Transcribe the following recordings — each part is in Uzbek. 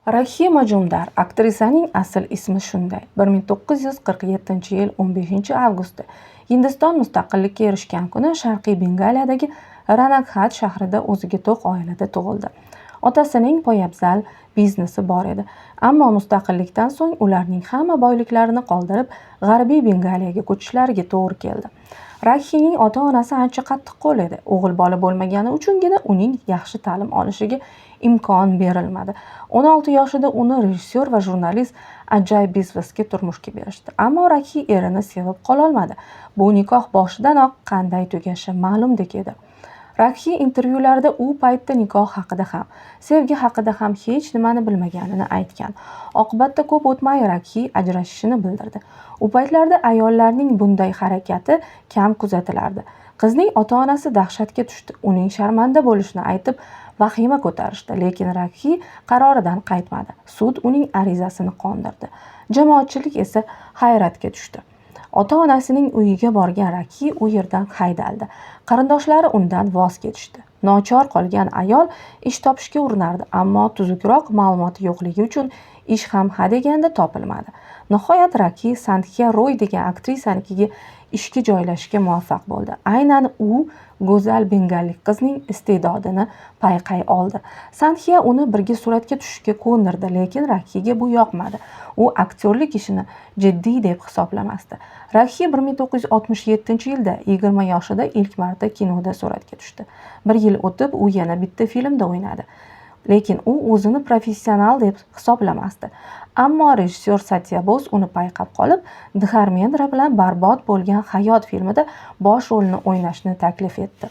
Rakhi Majumdar aktrisaning asl ismi shunday. 1947-yil 15-avgustda Hindiston mustaqillikka erishgan kuni Sharqiy Bengaliyadagi Ranaghat shahrida o'ziga to'q oilada tug'ildi. Otasining poyabzal biznesi bor edi, ammo mustaqillikdan so'ng ularning hamma boyliklarini qoldirib, G'arbiy Bengaliyaga ko'chishlariga to'g'ri keldi. Rakhining ota-onasi ancha qattiqqo'l edi. O'g'il bola bo'lmagani uchungina uning yaxshi ta'lim olishiga imkon berilmadi. 16 yoshida uni rejissyor va jurnalist Ajay Biswasga turmushga berishdi. Ammo Rakhi erini sevib qololmadi. Bu nikoh boshidanoq qanday tugashi ma'lumdek edi. Rakhi intervyularida u paytda nikoh haqida ham, sevgi haqida ham hech nimani bilmaganini aytgan. Oqibatda ko'p o'tmay Rakhi ajrashishini bildirdi. U paytlarda ayollarning bunday harakati kam kuzatilardi. Qizning ota-onasi dahshatga tushdi. Uning sharmanda bo'lishini aytib, vahima ko'tarishdi, lekin Rakhi qaroridan qaytmadi. Sud uning arizasini qondirdi. Jamoatchilik esa hayratga tushdi. Ota-onasining uyiga borgan Rakhi u yerdan haydaldi. Qarindoshlari undan voz kechishdi. Nochor qolgan ayol ish topishga urinardi, ammo tuzukroq ma'lumoti yo'qligi uchun ish ham hadeganda topilmadi. Nihoyat Rakhi Sandhya Roy degan aktrisanikiga ishga joylashishga muvaffaq bo'ldi. Aynan u go'zal bengallik qizning iste'dodini payqay oldi. Sandhya uni birga suratga tushishga ko'ndirdi, lekin Rakhiga bu yoqmadi. U aktyorlik ishini jiddiy deb hisoblamasdi. Rakhi 1967-yilda 20 yoshida ilk marta kinoda suratga tushdi. Bir yil o'tib u yana bitta filmda o'ynadi. Lekin u o'zini professional deb hisoblamasdi. Ammo rejissyor Satya Bose uni payqab qolib, Dharmendra bilan Barbod bo'lgan hayot filmida bosh rolni o'ynashni taklif etdi.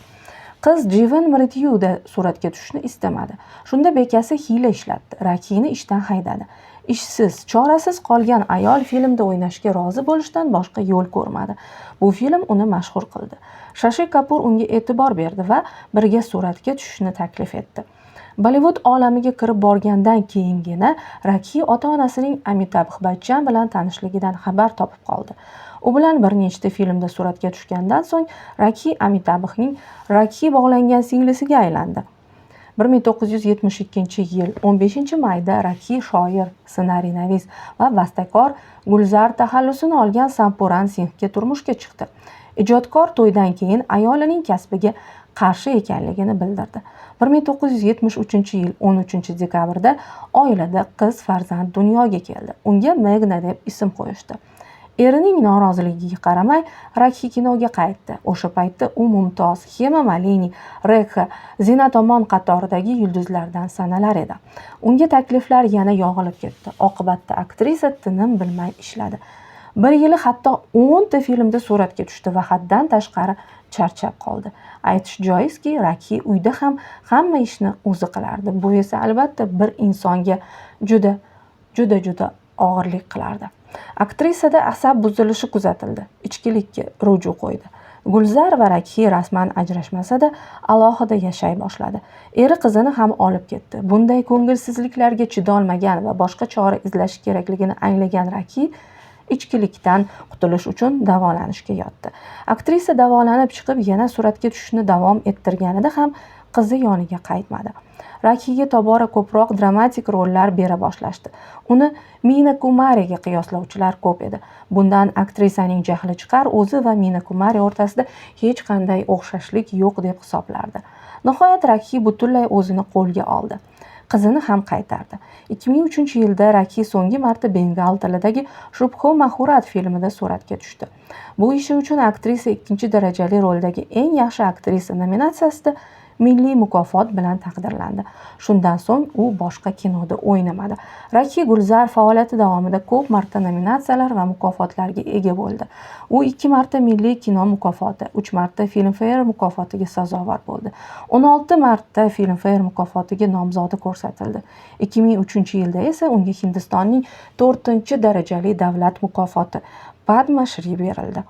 Qiz Jivan Mrityuda suratga tushishni istamadi. Shunda bekasi hiyla ishlatdi. Rakhini ishdan haydadi. Ishsiz, chorasiz qolgan ayol filmda o'ynashga rozi bo'lishdan boshqa yo'l ko'rmadi. Bu film uni mashhur qildi. Shashi Kapur unga e'tibor berdi va birga suratga tushishni taklif etdi. Bollivud olamiga kirib borgandan keyingina Rakhi ota-onasining Amitabh Bachchan bilan tanishligidan xabar topib qoldi. U bilan bir nechta filmda suratga tushgandan so'ng Rakhi Amitabhning Rakhi bog'langan singlisiga aylandi. 1972-yil 15-mayda Rakhi shoir, ssenariynavis va bastakor Gulzar taxallusini olgan Sampuran Singhga turmushga chiqdi. Ijodkor to'ydan keyin ayolining kasbiga qarshi ekanligini bildirdi. 1973-yil 13-dekabrda oilada qiz farzand dunyoga keldi. Unga Megna deb ism qo'yishdi. Erining noroziligiga qaramay Rakhi kinoga qaytdi. O'sha paytda u Mumtoz, Hema Malini, Rekha, Zina tomon qatoridagi yulduzlardan sanalar edi. Unga takliflar yana yog'ilib ketdi. Oqibatda aktrisa tinim bilmay ishladi. Bir yili hatto 10 ta filmda suratga tushdi va haddan tashqari charchab qoldi. Aytish joizki, Rakhi uyda ham hamma ishni o'zi qilardi. Bu esa albatta bir insonga juda og'irlik qilardi. Aktrisada asab buzilishi kuzatildi. Ichkilikka ruju qo'ydi. Gulzar va Rakhi rasman ajrashmasa-da, alohida yashay boshladi. Eri qizini ham olib ketdi. Bunday ko'ngilsizliklarga chidolmagan va boshqa chora izlash kerakligini anglagan Rakhi ichkilikdan qutulish uchun davolanishga yotdi. Aktrisa davolanib chiqib yana suratga tushishni davom ettirganida ham qizi yoniga qaytmadi. Rakhiga tobora ko'proq dramatik rollar bera boshlashdi. Uni Meena Kumariga qiyoslovchilar ko'p edi. Bundan aktrisaning jahli chiqar, o'zi va Meena Kumari o'rtasida hech qanday o'xshashlik yo'q deb hisoblardi. Nihoyat Rakhi butunlay o'zini qo'lga oldi. Qizini ham qaytardi. 2003-yilda Rakhi so'nggi marta bengal tilidagi Shubho Mahurat filmida suratga tushdi. Bu ishi uchun aktrisa 2-darajali roldagi eng yaxshi aktrisa nominatsiyasida milliy mukofot bilan taqdirlandi. Shundan so'ng u boshqa kinoda o'ynamadi. Rakhi Gulzar faoliyati davomida ko'p marta nominatsiyalar va mukofotlarga ega bo'ldi. U 2 marta milliy kino mukofoti, 3 marta Filmfare mukofotiga sazovor bo'ldi. 16 marta Filmfare mukofotiga nomzodi ko'rsatildi. 2003-yilda esa unga Hindistonning 4-darajali davlat mukofoti Padma Shri berildi.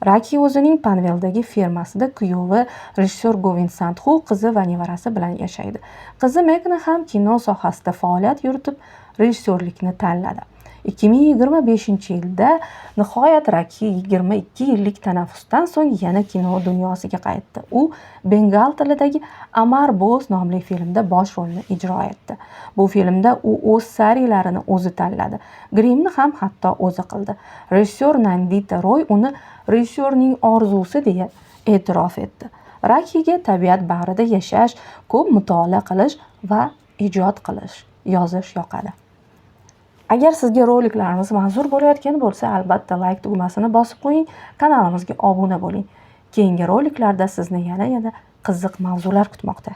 Rakhi o'zining Panveldagi fermasida kuyovi rejissyor Govind Sandhu, qizi va nevarasi bilan yashaydi. Qizi Megna ham kino sohasida faoliyat yuritib, rejissyorlikni tanladi. 2025-yilda nihoyat Rocky 22 yillik tanaffusdan so'ng yana kino dunyosiga qaytdi. U bengal tilidagi Amar Bose nomli filmda bosh rolni ijro etdi. Bu filmda u o'z sariylarini o'zi tanladi. Grimni ham hatto o'zi qildi. Rejissyor Nandita Roy uni rejissyorning orzusi deya e'tirof etdi. Rockyga tabiat bag'rida yashash, ko'p mutolaa qilish va ijod qilish, yozish yoqadi. Agar sizga roliklarimiz manzur bo'layotgan bo'lsa, albatta like tugmasini bosib qo'ying, kanalimizga obuna bo'ling. Keyingi roliklarda sizni yana qiziq mavzular kutmoqda.